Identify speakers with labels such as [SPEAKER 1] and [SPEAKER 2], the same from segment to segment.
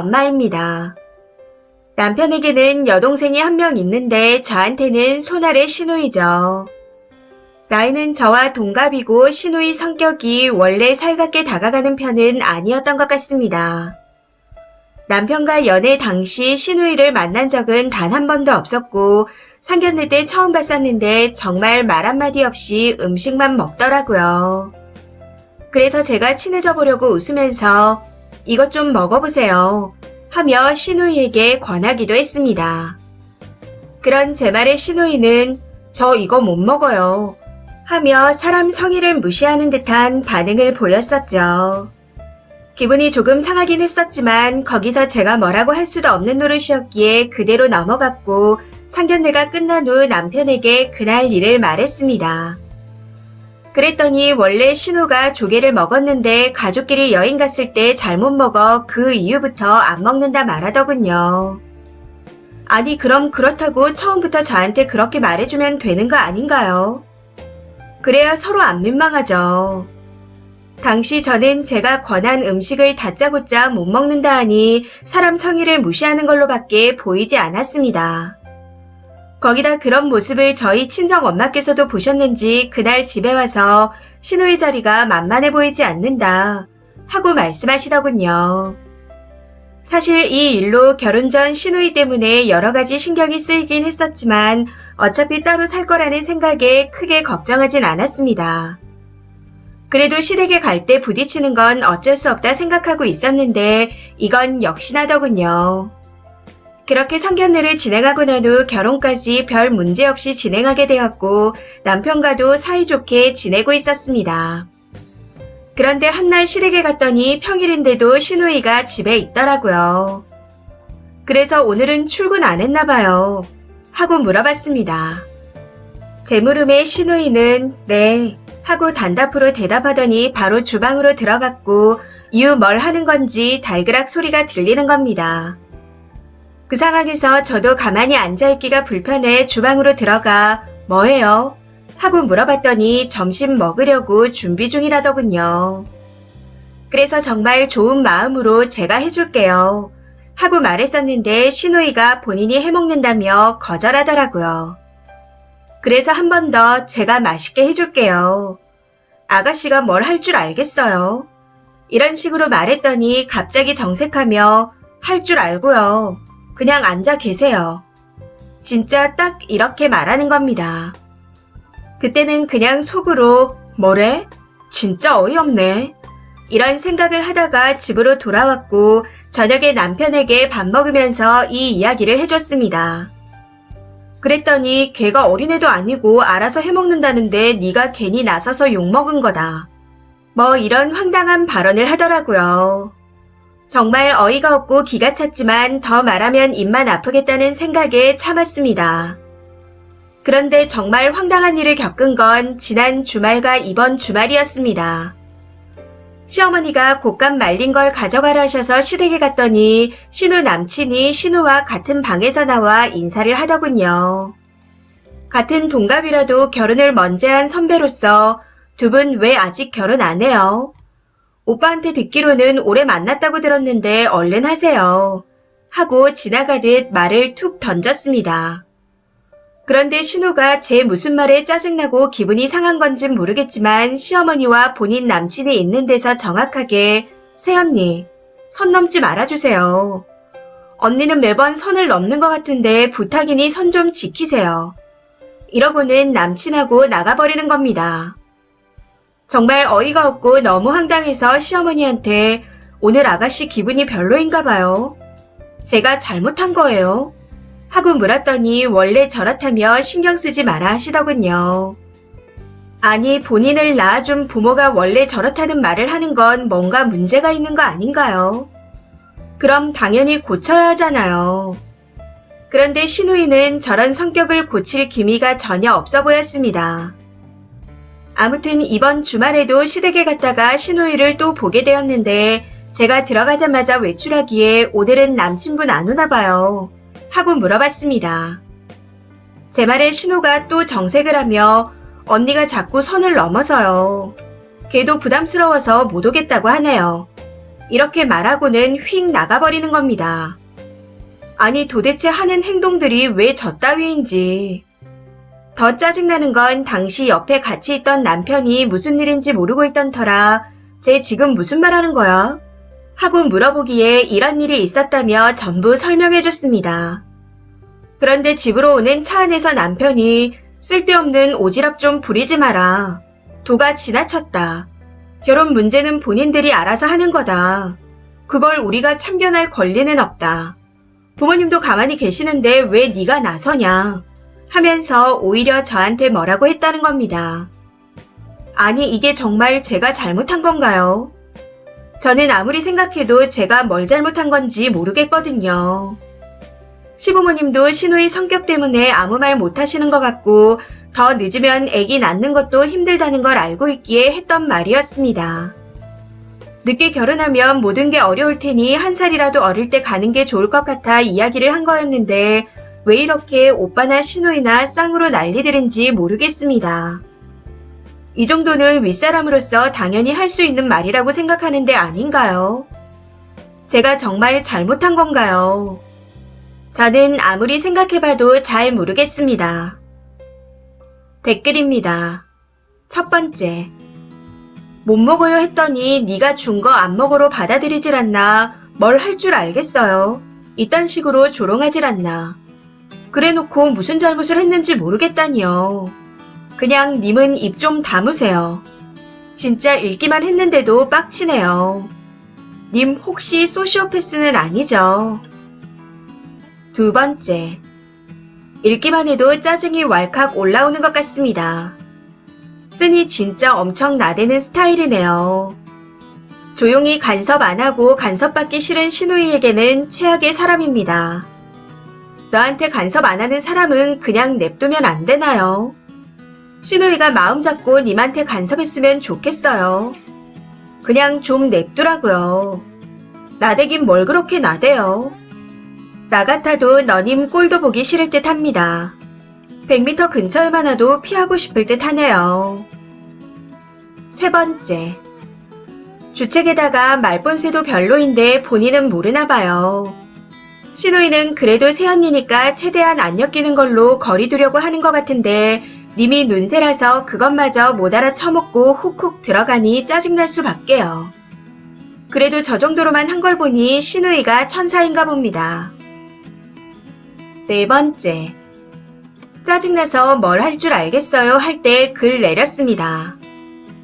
[SPEAKER 1] 엄마입니다. 남편에게는 여동생이 한 명 있는데 저한테는 손아래 시누이죠. 나이는 저와 동갑이고 시누이 성격이 원래 살갑게 다가가는 편은 아니었던 것 같습니다. 남편과 연애 당시 시누이를 만난 적은 단 한 번도 없었고 상견례 때 처음 봤었는데 정말 말 한마디 없이 음식만 먹더라고요. 그래서 제가 친해져 보려고 웃으면서 이것 좀 먹어보세요 하며 시누이에게 권하기도 했습니다. 그런 제 말에 시누이는 저 이거 못 먹어요 하며 사람 성의를 무시하는 듯한 반응을 보였었죠. 기분이 조금 상하긴 했었지만 거기서 제가 뭐라고 할 수도 없는 노릇이었기에 그대로 넘어갔고 상견례가 끝난 후 남편에게 그날 일을 말했습니다. 그랬더니 원래 신우가 조개를 먹었는데 가족끼리 여행 갔을 때 잘못 먹어 그 이후부터 안 먹는다 말하더군요. 아니 그럼 그렇다고 처음부터 저한테 그렇게 말해주면 되는 거 아닌가요? 그래야 서로 안 민망하죠. 당시 저는 제가 권한 음식을 다짜고짜 못 먹는다 하니 사람 성의를 무시하는 걸로밖에 보이지 않았습니다. 거기다 그런 모습을 저희 친정 엄마께서도 보셨는지 그날 집에 와서 시누이 자리가 만만해 보이지 않는다 하고 말씀하시더군요. 사실 이 일로 결혼 전 시누이 때문에 여러 가지 신경이 쓰이긴 했었지만 어차피 따로 살 거라는 생각에 크게 걱정하진 않았습니다. 그래도 시댁에 갈 때 부딪히는 건 어쩔 수 없다 생각하고 있었는데 이건 역시나더군요. 그렇게 상견례를 진행하고 난 후 결혼까지 별 문제 없이 진행하게 되었고 남편과도 사이좋게 지내고 있었습니다. 그런데 한날 시댁에 갔더니 평일인데도 시누이가 집에 있더라고요. 그래서 오늘은 출근 안 했나 봐요 하고 물어봤습니다. 제 물음에 시누이는 네 하고 단답으로 대답하더니 바로 주방으로 들어갔고 이후 뭘 하는 건지 달그락 소리가 들리는 겁니다. 그 상황에서 저도 가만히 앉아있기가 불편해 주방으로 들어가 뭐해요? 하고 물어봤더니 점심 먹으려고 준비 중이라더군요. 그래서 정말 좋은 마음으로 제가 해줄게요 하고 말했었는데 시누이가 본인이 해먹는다며 거절하더라고요. 그래서 한 번 더 제가 맛있게 해줄게요. 아가씨가 뭘 할 줄 알겠어요. 이런 식으로 말했더니 갑자기 정색하며 할 줄 알고요. 그냥 앉아 계세요. 진짜 딱 이렇게 말하는 겁니다. 그때는 그냥 속으로 뭐래? 진짜 어이없네. 이런 생각을 하다가 집으로 돌아왔고 저녁에 남편에게 밥 먹으면서 이 이야기를 해줬습니다. 그랬더니 걔가 어린애도 아니고 알아서 해먹는다는데 네가 괜히 나서서 욕먹은 거다. 뭐 이런 황당한 발언을 하더라고요. 정말 어이가 없고 기가 찼지만 더 말하면 입만 아프겠다는 생각에 참았습니다. 그런데 정말 황당한 일을 겪은 건 지난 주말과 이번 주말이었습니다. 시어머니가 곶감 말린 걸 가져가라 하셔서 시댁에 갔더니 신우 남친이 신우와 같은 방에서 나와 인사를 하더군요. 같은 동갑이라도 결혼을 먼저 한 선배로서 두 분 왜 아직 결혼 안 해요? 오빠한테 듣기로는 오래 만났다고 들었는데 얼른 하세요. 하고 지나가듯 말을 툭 던졌습니다. 그런데 신우가 제 무슨 말에 짜증나고 기분이 상한 건진 모르겠지만 시어머니와 본인 남친이 있는 데서 정확하게 새언니, 선 넘지 말아주세요. 언니는 매번 선을 넘는 것 같은데 부탁이니 선 좀 지키세요. 이러고는 남친하고 나가버리는 겁니다. 정말 어이가 없고 너무 황당해서 시어머니한테 오늘 아가씨 기분이 별로인가 봐요. 제가 잘못한 거예요. 하고 물었더니 원래 저렇다며 신경 쓰지 마라 하시더군요. 아니 본인을 낳아준 부모가 원래 저렇다는 말을 하는 건 뭔가 문제가 있는 거 아닌가요? 그럼 당연히 고쳐야 하잖아요. 그런데 시누이는 저런 성격을 고칠 기미가 전혀 없어 보였습니다. 아무튼 이번 주말에도 시댁에 갔다가 시누이를 또 보게 되었는데 제가 들어가자마자 외출하기에 오늘은 남친분 안 오나 봐요. 하고 물어봤습니다. 제 말에 신우가 또 정색을 하며 언니가 자꾸 선을 넘어서요. 걔도 부담스러워서 못 오겠다고 하네요. 이렇게 말하고는 휙 나가버리는 겁니다. 아니 도대체 하는 행동들이 왜 저 따위인지. 더 짜증나는 건 당시 옆에 같이 있던 남편이 무슨 일인지 모르고 있던 터라 쟤 지금 무슨 말 하는 거야? 하고 물어보기에 이런 일이 있었다며 전부 설명해줬습니다. 그런데 집으로 오는 차 안에서 남편이 쓸데없는 오지랖 좀 부리지 마라. 도가 지나쳤다. 결혼 문제는 본인들이 알아서 하는 거다. 그걸 우리가 참견할 권리는 없다. 부모님도 가만히 계시는데 왜 네가 나서냐 하면서 오히려 저한테 뭐라고 했다는 겁니다. 아니 이게 정말 제가 잘못한 건가요? 저는 아무리 생각해도 제가 뭘 잘못한 건지 모르겠거든요. 시부모님도 시누이 성격 때문에 아무 말 못하시는 것 같고 더 늦으면 아기 낳는 것도 힘들다는 걸 알고 있기에 했던 말이었습니다. 늦게 결혼하면 모든 게 어려울 테니 한 살이라도 어릴 때 가는 게 좋을 것 같아 이야기를 한 거였는데 왜 이렇게 오빠나 시누이나 쌍으로 난리들은지 모르겠습니다. 이 정도는 윗사람으로서 당연히 할 수 있는 말이라고 생각하는데 아닌가요? 제가 정말 잘못한 건가요? 저는 아무리 생각해봐도 잘 모르겠습니다. 댓글입니다. 첫 번째. 못 먹어요 했더니 네가 준 거 안 먹어로 받아들이질 않나 뭘 할 줄 알겠어요. 이딴 식으로 조롱하질 않나. 그래놓고 무슨 잘못을 했는지 모르겠다니요. 그냥 님은 입 좀 다무세요. 진짜 읽기만 했는데도 빡치네요. 님 혹시 소시오패스는 아니죠? 두 번째. 읽기만 해도 짜증이 왈칵 올라오는 것 같습니다. 쓰니 진짜 엄청 나대는 스타일이네요. 조용히 간섭 안 하고 간섭받기 싫은 시누이에게는 최악의 사람입니다. 너한테 간섭 안 하는 사람은 그냥 냅두면 안 되나요? 시누이가 마음 잡고 님한테 간섭했으면 좋겠어요. 그냥 좀 냅두라고요. 나대긴 뭘 그렇게 나대요. 나 같아도 너님 꼴도 보기 싫을 듯 합니다. 100m 근처에만 와도 피하고 싶을 듯 하네요. 세 번째. 주책에다가 말본새도 별로인데 본인은 모르나 봐요. 시누이는 그래도 새언니니까 최대한 안 엮이는 걸로 거리 두려고 하는 것 같은데 님이 눈새라서 그것마저 못 알아쳐먹고 훅훅 들어가니 짜증날 수밖에요. 그래도 저 정도로만 한 걸 보니 시누이가 천사인가 봅니다. 네 번째. 짜증나서 뭘 할 줄 알겠어요 할 때 글 내렸습니다.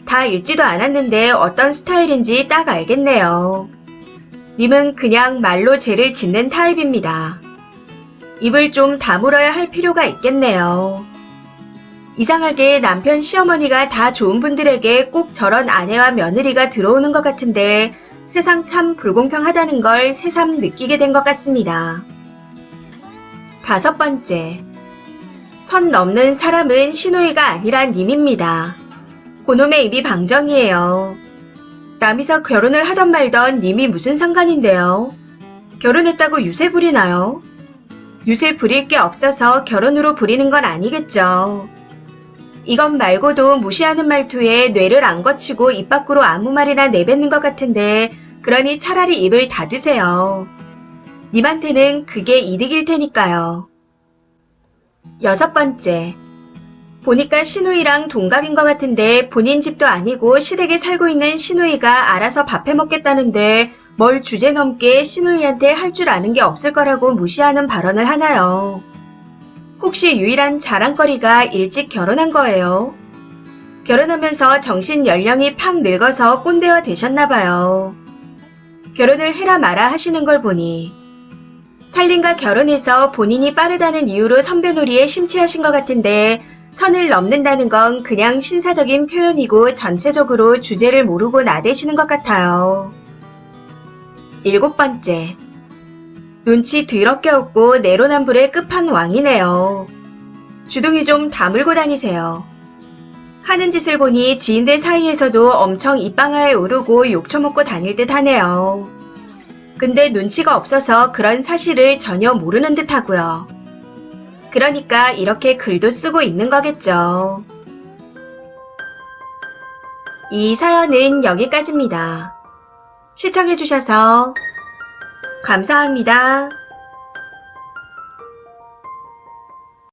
[SPEAKER 1] 다 읽지도 않았는데 어떤 스타일인지 딱 알겠네요. 님은 그냥 말로 죄를 짓는 타입입니다. 입을 좀 다물어야 할 필요가 있겠네요. 이상하게 남편 시어머니가 다 좋은 분들에게 꼭 저런 아내와 며느리가 들어오는 것 같은데 세상 참 불공평하다는 걸 새삼 느끼게 된 것 같습니다. 다섯 번째. 선 넘는 사람은 시누이가 아니라 님입니다. 그놈의 입이 방정이에요. 남이서 결혼을 하던 말던 님이 무슨 상관인데요. 결혼했다고 유세 부리나요? 유세 부릴 게 없어서 결혼으로 부리는 건 아니겠죠. 이것 말고도 무시하는 말투에 뇌를 안 거치고 입 밖으로 아무 말이나 내뱉는 것 같은데 그러니 차라리 입을 닫으세요. 님한테는 그게 이득일 테니까요. 여섯 번째. 보니까 시누이랑 동갑인 것 같은데 본인 집도 아니고 시댁에 살고 있는 시누이가 알아서 밥 해먹겠다는데 뭘 주제 넘게 시누이한테 할 줄 아는 게 없을 거라고 무시하는 발언을 하나요? 혹시 유일한 자랑거리가 일찍 결혼한 거예요? 결혼하면서 정신 연령이 팍 늙어서 꼰대화 되셨나 봐요. 결혼을 해라 마라 하시는 걸 보니 살림과 결혼해서 본인이 빠르다는 이유로 선배놀이에 심취하신 것 같은데 선을 넘는다는 건 그냥 신사적인 표현이고 전체적으로 주제를 모르고 나대시는 것 같아요. 일곱 번째. 눈치 더럽게 없고 내로남불의 끝판왕이네요. 주둥이 좀 다물고 다니세요. 하는 짓을 보니 지인들 사이에서도 엄청 입방아에 오르고 욕 처먹고 다닐 듯 하네요. 근데 눈치가 없어서 그런 사실을 전혀 모르는 듯 하고요. 그러니까 이렇게 글도 쓰고 있는 거겠죠. 이 사연은 여기까지입니다. 시청해주셔서 감사합니다.